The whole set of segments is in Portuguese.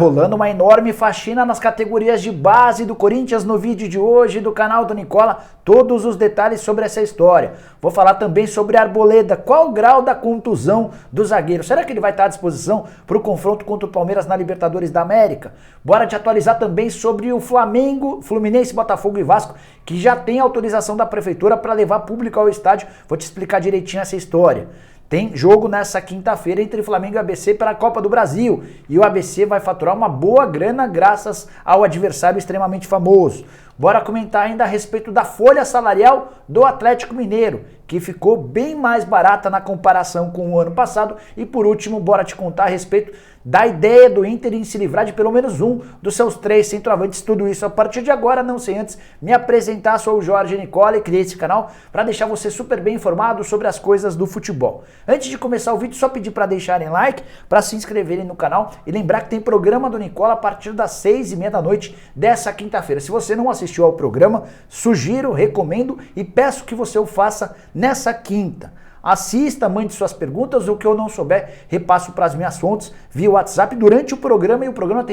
Rolando uma enorme faxina nas categorias de base do Corinthians no vídeo de hoje do canal do Nicola, todos os detalhes sobre essa história. Vou falar também sobre a Arboleda, qual o grau da contusão do zagueiro, será que ele vai estar à disposição para o confronto contra o Palmeiras na Libertadores da América? Bora te atualizar também sobre o Flamengo, Fluminense, Botafogo e Vasco, que já tem autorização da prefeitura para levar público ao estádio, vou te explicar direitinho essa história. Tem jogo nessa quinta-feira entre Flamengo e ABC pela Copa do Brasil e o ABC vai faturar uma boa grana graças ao adversário extremamente famoso. Bora comentar ainda a respeito da folha salarial do Atlético Mineiro, que ficou bem mais barata na comparação com o ano passado. E por último, bora te contar a respeito da ideia do Inter em se livrar de pelo menos um dos seus 3 centroavantes. Tudo isso a partir de agora, não sei antes me apresentar, sou o Jorge Nicola e criei esse canal para deixar você super bem informado sobre as coisas do futebol. Antes de começar o vídeo, só pedir para deixarem like, para se inscreverem no canal e lembrar que tem programa do Nicola a partir das 6h30 da noite dessa quinta-feira. Se você não assistiu ao programa, sugiro, recomendo e peço que você o faça nessa quinta. Assista, mande suas perguntas, o que eu não souber, repasso para as minhas fontes via WhatsApp durante o programa e o programa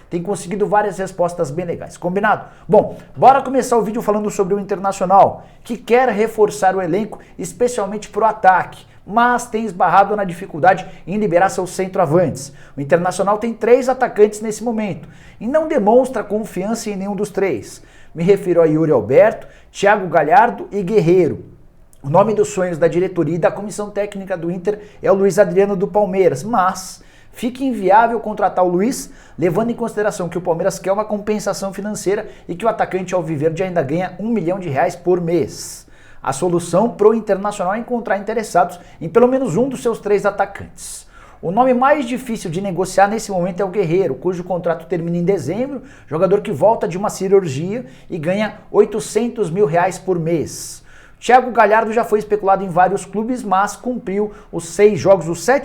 tem conseguido várias respostas bem legais. Combinado? Bom, bora começar o vídeo falando sobre o Internacional, que quer reforçar o elenco, especialmente para o ataque, mas tem esbarrado na dificuldade em liberar seus centroavantes. O Internacional tem 3 atacantes nesse momento e não demonstra confiança em nenhum dos 3. Me refiro a Yuri Alberto, Thiago Galhardo e Guerreiro. O nome dos sonhos da diretoria e da comissão técnica do Inter é o Luiz Adriano do Palmeiras, mas fica inviável contratar o Luiz, levando em consideração que o Palmeiras quer uma compensação financeira e que o atacante alviverde ainda ganha R$1 milhão por mês. A solução para o Internacional é encontrar interessados em pelo menos um dos seus 3 atacantes. O nome mais difícil de negociar nesse momento é o Guerreiro, cujo contrato termina em dezembro, jogador que volta de uma cirurgia e ganha R$800 mil por mês. Thiago Galhardo já foi especulado em vários clubes, mas cumpriu os 7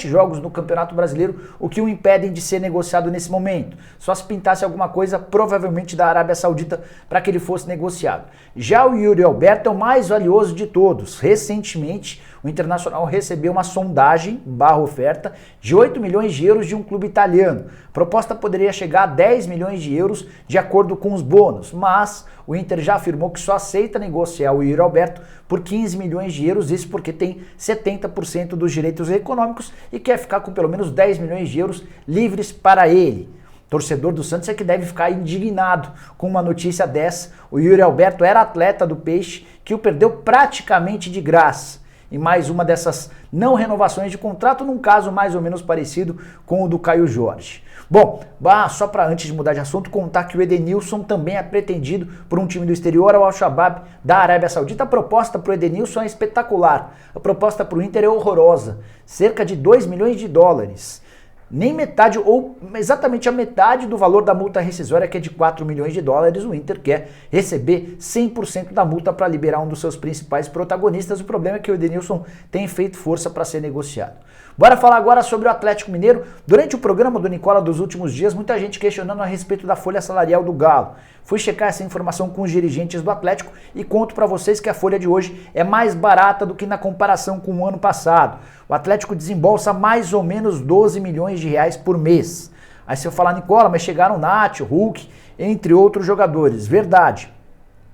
jogos no Campeonato Brasileiro, o que o impedem de ser negociado nesse momento. Só se pintasse alguma coisa, provavelmente da Arábia Saudita, para que ele fosse negociado. Já o Yuri Alberto é o mais valioso de todos. Recentemente, o Internacional recebeu uma sondagem, oferta, de 8 milhões de euros de um clube italiano. A proposta poderia chegar a 10 milhões de euros de acordo com os bônus, mas o Inter já afirmou que só aceita negociar o Yuri Alberto por 15 milhões de euros, isso porque tem 70% dos direitos econômicos e quer ficar com pelo menos 10 milhões de euros livres para ele. Torcedor do Santos é que deve ficar indignado com uma notícia dessa. O Yuri Alberto era atleta do Peixe, que o perdeu praticamente de graça. E mais uma dessas não renovações de contrato, num caso mais ou menos parecido com o do Caio Jorge. Bom, só para antes de mudar de assunto, contar que o Edenilson também é pretendido por um time do exterior, ao Al-Shabaab da Arábia Saudita. A proposta para o Edenilson é espetacular, a proposta para o Inter é horrorosa, cerca de 2 milhões de dólares. Nem metade, ou exatamente a metade do valor da multa rescisória, que é de 4 milhões de dólares, o Inter quer receber 100% da multa para liberar um dos seus principais protagonistas. O problema é que o Edenilson tem feito força para ser negociado. Bora falar agora sobre o Atlético Mineiro. Durante o programa do Nicola dos últimos dias, muita gente questionando a respeito da folha salarial do Galo. Fui checar essa informação com os dirigentes do Atlético e conto para vocês que a folha de hoje é mais barata do que na comparação com o ano passado. O Atlético desembolsa mais ou menos 12 milhões de reais por mês. Aí se eu falar, Nicola, mas chegaram Nacho, Hulk, entre outros jogadores. Verdade.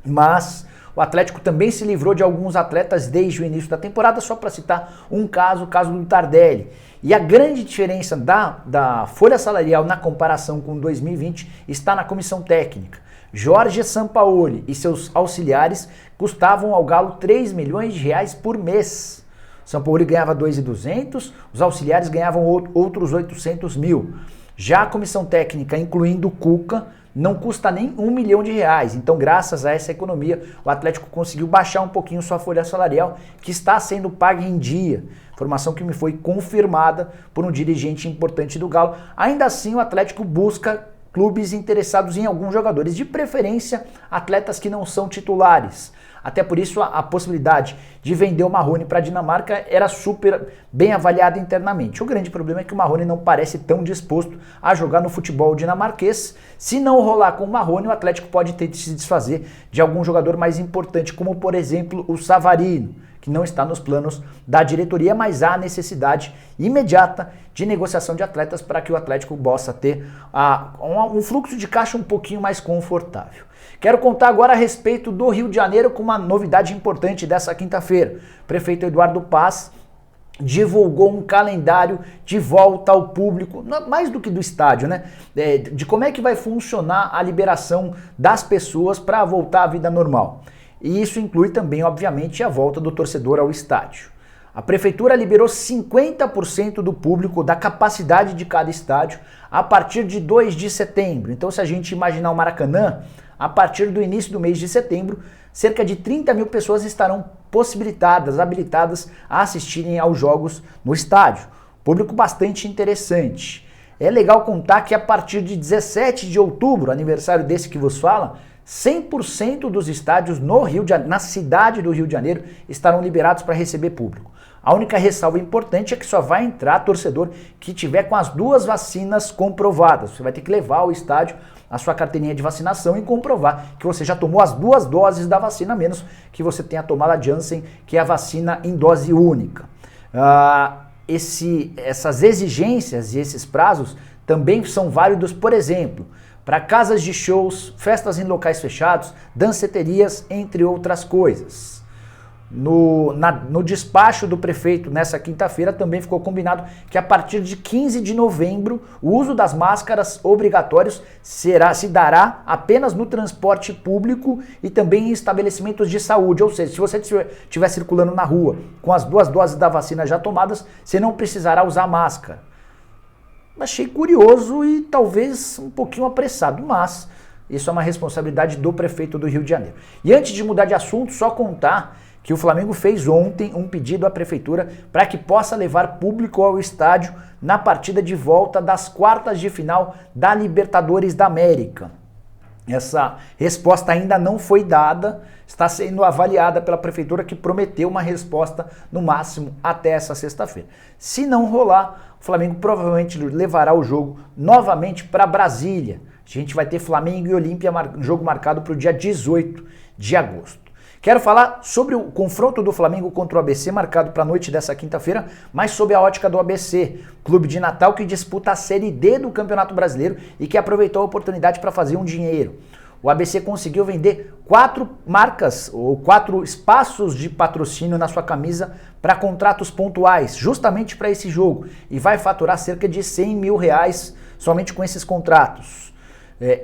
Mas o Atlético também se livrou de alguns atletas desde o início da temporada, só para citar um caso, o caso do Tardelli. E a grande diferença da folha salarial na comparação com 2020 está na comissão técnica. Jorge Sampaoli e seus auxiliares custavam ao Galo 3 milhões de reais por mês. Sampaoli ganhava 2.200, os auxiliares ganhavam outros 800 mil. Já a comissão técnica, incluindo o Cuca, não custa nem 1 milhão de reais. Então, graças a essa economia, o Atlético conseguiu baixar um pouquinho sua folha salarial, que está sendo paga em dia. Informação que me foi confirmada por um dirigente importante do Galo. Ainda assim, o Atlético busca clubes interessados em alguns jogadores, de preferência atletas que não são titulares. Até por isso a possibilidade de vender o Marrone para a Dinamarca era super bem avaliada internamente. O grande problema é que o Marrone não parece tão disposto a jogar no futebol dinamarquês. Se não rolar com o Marrone, o Atlético pode ter de se desfazer de algum jogador mais importante, como por exemplo o Savarino, que não está nos planos da diretoria, mas há necessidade imediata de negociação de atletas para que o Atlético possa ter um fluxo de caixa um pouquinho mais confortável. Quero contar agora a respeito do Rio de Janeiro com uma novidade importante dessa quinta-feira. O prefeito Eduardo Paz divulgou um calendário de volta ao público, mais do que do estádio, né? De como é que vai funcionar a liberação das pessoas para voltar à vida normal. E isso inclui também, obviamente, a volta do torcedor ao estádio. A prefeitura liberou 50% do público, da capacidade de cada estádio, a partir de 2 de setembro. Então, se a gente imaginar o Maracanã, a partir do início do mês de setembro, cerca de 30 mil pessoas estarão possibilitadas, habilitadas a assistirem aos jogos no estádio. Público bastante interessante. É legal contar que a partir de 17 de outubro, aniversário desse que vos fala, 100% dos estádios no Rio de Janeiro, na cidade do Rio de Janeiro, estarão liberados para receber público. A única ressalva importante é que só vai entrar torcedor que tiver com as 2 vacinas comprovadas. Você vai ter que levar ao estádio a sua carteirinha de vacinação e comprovar que você já tomou as 2 doses da vacina, a menos que você tenha tomado a Janssen, que é a vacina em dose única. Essas exigências e esses prazos também são válidos, por exemplo, para casas de shows, festas em locais fechados, danceterias, entre outras coisas. No despacho do prefeito nessa quinta-feira também ficou combinado que a partir de 15 de novembro o uso das máscaras obrigatórios se dará apenas no transporte público e também em estabelecimentos de saúde, ou seja, se você estiver circulando na rua com as 2 doses da vacina já tomadas, você não precisará usar máscara. Achei curioso e talvez um pouquinho apressado, mas isso é uma responsabilidade do prefeito do Rio de Janeiro. E antes de mudar de assunto, só contar que o Flamengo fez ontem um pedido à prefeitura para que possa levar público ao estádio na partida de volta das quartas de final da Libertadores da América. Essa resposta ainda não foi dada, está sendo avaliada pela prefeitura, que prometeu uma resposta no máximo até essa sexta-feira. Se não rolar, o Flamengo provavelmente levará o jogo novamente para Brasília. A gente vai ter Flamengo e Olímpia, jogo marcado para o dia 18 de agosto. Quero falar sobre o confronto do Flamengo contra o ABC, marcado para a noite dessa quinta-feira, mas sob a ótica do ABC, clube de Natal que disputa a Série D do Campeonato Brasileiro e que aproveitou a oportunidade para fazer um dinheiro. O ABC conseguiu vender 4 marcas ou 4 espaços de patrocínio na sua camisa para contratos pontuais, justamente para esse jogo, e vai faturar cerca de R$100 mil somente com esses contratos.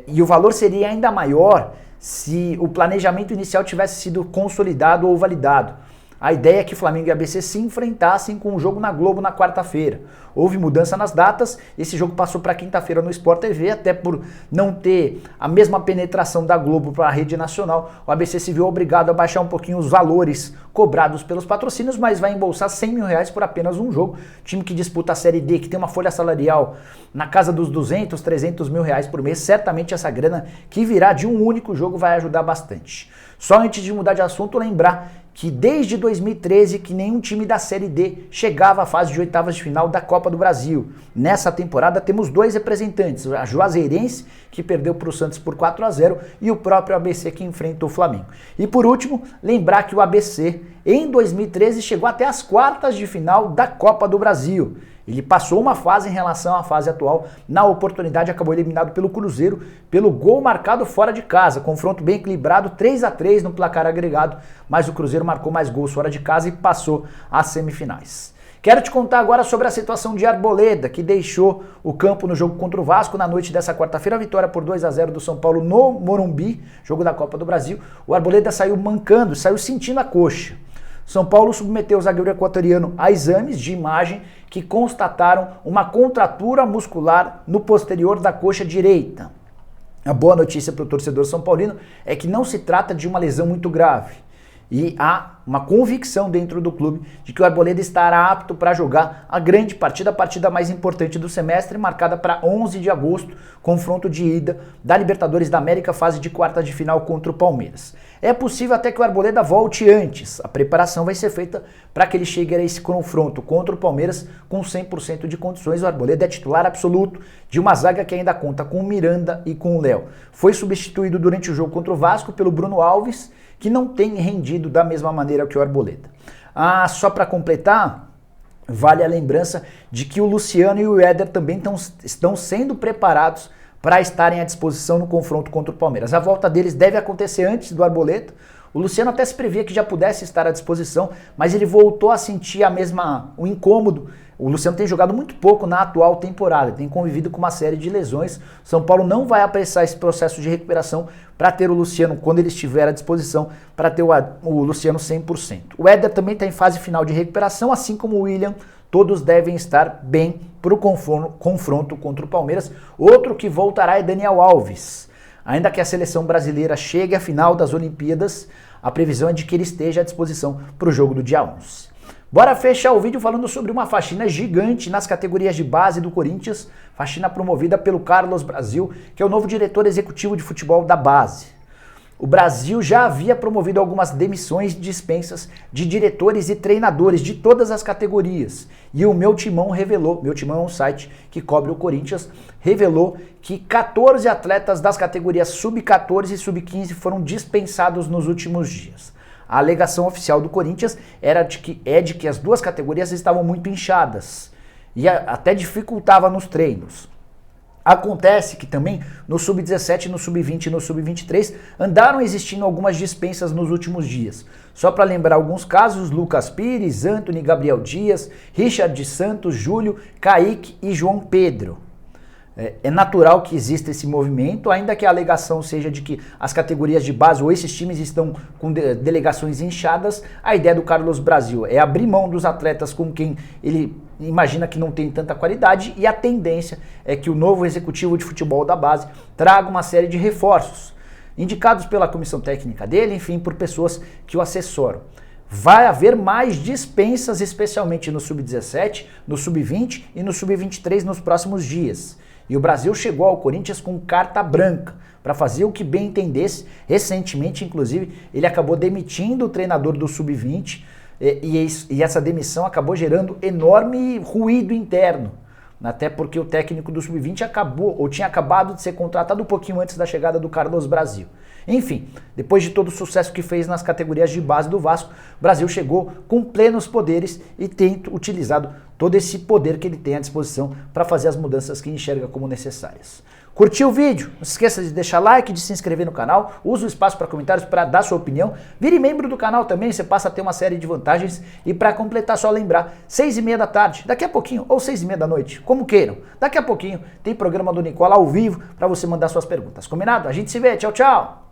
E o valor seria ainda maior se o planejamento inicial tivesse sido consolidado ou validado. A ideia é que Flamengo e ABC se enfrentassem com o jogo na Globo na quarta-feira. Houve mudança nas datas, esse jogo passou para quinta-feira no Sport TV, até por não ter a mesma penetração da Globo para a rede nacional. O ABC se viu obrigado a baixar um pouquinho os valores cobrados pelos patrocínios, mas vai embolsar R$100 mil por apenas um jogo. Time que disputa a Série D, que tem uma folha salarial na casa dos 200, 300 mil reais por mês, certamente essa grana que virá de um único jogo vai ajudar bastante. Só antes de mudar de assunto, lembrar que desde 2013 que nenhum time da Série D chegava à fase de oitavas de final da Copa do Brasil. Nessa temporada temos 2 representantes, a Juazeirense, que perdeu para o Santos por 4-0, e o próprio ABC, que enfrentou o Flamengo. E por último, lembrar que o ABC em 2013 chegou até as quartas de final da Copa do Brasil. Ele passou uma fase em relação à fase atual, na oportunidade acabou eliminado pelo Cruzeiro, pelo gol marcado fora de casa, confronto bem equilibrado, 3-3 no placar agregado, mas o Cruzeiro marcou mais gols fora de casa e passou às semifinais. Quero te contar agora sobre a situação de Arboleda, que deixou o campo no jogo contra o Vasco na noite dessa quarta-feira, a vitória por 2-0 do São Paulo no Morumbi, jogo da Copa do Brasil. O Arboleda saiu mancando, saiu sentindo a coxa. São Paulo submeteu o zagueiro equatoriano a exames de imagem que constataram uma contratura muscular no posterior da coxa direita. A boa notícia para o torcedor são paulino é que não se trata de uma lesão muito grave. E há uma convicção dentro do clube de que o Arboleda estará apto para jogar a grande partida, a partida mais importante do semestre, marcada para 11 de agosto, confronto de ida da Libertadores da América, fase de quarta de final contra o Palmeiras. É possível até que o Arboleda volte antes. A preparação vai ser feita para que ele chegue a esse confronto contra o Palmeiras com 100% de condições. O Arboleda é titular absoluto de uma zaga que ainda conta com o Miranda e com o Léo. Foi substituído durante o jogo contra o Vasco pelo Bruno Alves, que não tem rendido da mesma maneira que o Arboleda. Só para completar, vale a lembrança de que o Luciano e o Éder também estão sendo preparados para estarem à disposição no confronto contra o Palmeiras. A volta deles deve acontecer antes do Arboleda. O Luciano até se previa que já pudesse estar à disposição, mas ele voltou a sentir o incômodo. O Luciano tem jogado muito pouco na atual temporada, tem convivido com uma série de lesões. São Paulo não vai apressar esse processo de recuperação para ter o Luciano, quando ele estiver à disposição, para ter o Luciano 100%. O Éder também está em fase final de recuperação, assim como o William. Todos devem estar bem para o confronto contra o Palmeiras. Outro que voltará é Daniel Alves. Ainda que a seleção brasileira chegue à final das Olimpíadas, a previsão é de que ele esteja à disposição para o jogo do dia 11. Bora fechar o vídeo falando sobre uma faxina gigante nas categorias de base do Corinthians, faxina promovida pelo Carlos Brasil, que é o novo diretor executivo de futebol da base. O Brasil já havia promovido algumas demissões e dispensas de diretores e treinadores de todas as categorias. E o Meu Timão revelou, Meu Timão é um site que cobre o Corinthians, revelou que 14 atletas das categorias sub-14 e sub-15 foram dispensados nos últimos dias. A alegação oficial do Corinthians é de que as duas categorias estavam muito inchadas e até dificultava nos treinos. Acontece que também no sub-17, no sub-20 e no sub-23 andaram existindo algumas dispensas nos últimos dias. Só para lembrar alguns casos: Lucas Pires, Antony, Gabriel Dias, Richard Santos, Júlio, Kaique e João Pedro. É natural que exista esse movimento, ainda que a alegação seja de que as categorias de base ou esses times estão com delegações inchadas. A ideia do Carlos Brasil é abrir mão dos atletas com quem ele imagina que não tem tanta qualidade, e a tendência é que o novo executivo de futebol da base traga uma série de reforços, indicados pela comissão técnica dele, enfim, por pessoas que o assessoram. Vai haver mais dispensas, especialmente no sub-17, no sub-20 e no sub-23 nos próximos dias. E o Brasil chegou ao Corinthians com carta branca para fazer o que bem entendesse. Recentemente, inclusive, ele acabou demitindo o treinador do sub-20 e essa demissão acabou gerando enorme ruído interno. Até porque o técnico do sub-20 tinha acabado de ser contratado um pouquinho antes da chegada do Carlos Brasil. Enfim, depois de todo o sucesso que fez nas categorias de base do Vasco, o Brasil chegou com plenos poderes e tem utilizado todo esse poder que ele tem à disposição para fazer as mudanças que enxerga como necessárias. Curtiu o vídeo? Não se esqueça de deixar like, de se inscrever no canal, use o espaço para comentários para dar sua opinião, vire membro do canal também, você passa a ter uma série de vantagens. E para completar, só lembrar, 6h30 da tarde, daqui a pouquinho, ou 6h30 da noite, como queiram, daqui a pouquinho tem programa do Nicola ao vivo para você mandar suas perguntas. Combinado? A gente se vê, tchau, tchau!